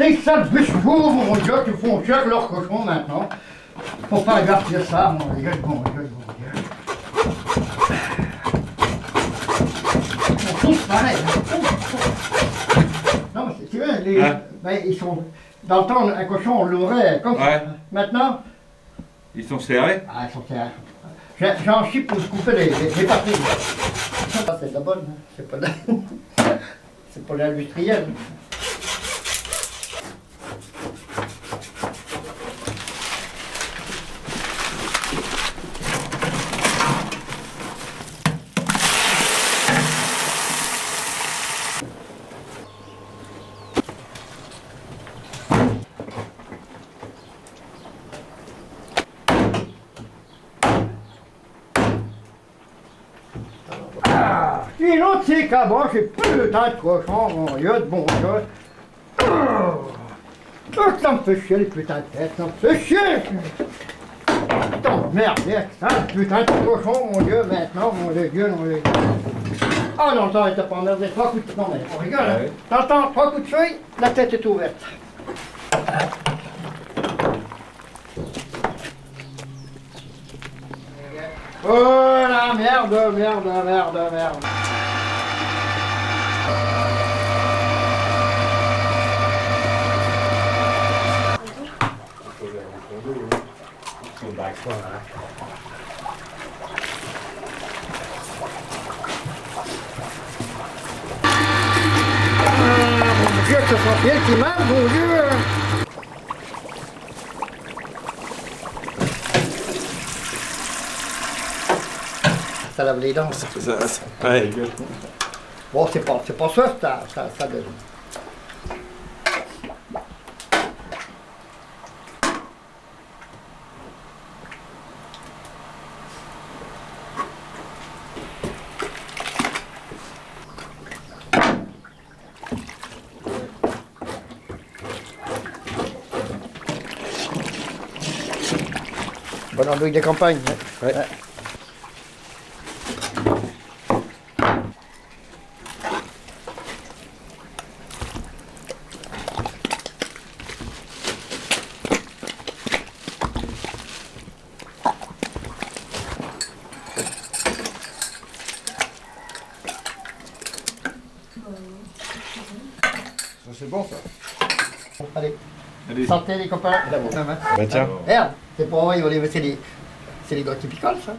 Et ça bûche beau, mon Dieu, qu'ils font faire leur cochon maintenant. Faut pas garder ça, mon Dieu, mon Dieu, mon Dieu. Ils sont tous pareils. Non, mais tu vois, ben, ils sont... Dans le temps, un cochon, on l'ouvrait comme ça. Maintenant... Ils sont serrés? Ah, ils sont serrés. J'en chie pour se couper les papiers. Ça, c'est de la bonne, hein. C'est pas de... C'est pas l'industriel. Sinon, c'est qu'avant, j'ai putain de cochon, mon Dieu, de bon Dieu. Ça me fait chier, les putains de têtes, ça me fait chier. Putain de merde, ça, putain de cochon, mon Dieu, maintenant, mon Dieu, mon Dieu. Ah non, ça, t'as pas emmerdé, 3 coups de... Non, mais on rigole, hein. T'entends, 3 coups de feuille, la tête est ouverte. Oh la merde, merde, merde, merde. Mon Dieu, que ce soit bien qui m'a, mon Dieu. Ça lave les dents. Ouais. Bon, c'est pas ça donne. Bonne andouille de campagne. Ouais. Ouais. C'est bon ça. Allez. Allez. Santé les copains. Bah tiens. Merde, c'est pour moi, c'est les gars qui picolent ça.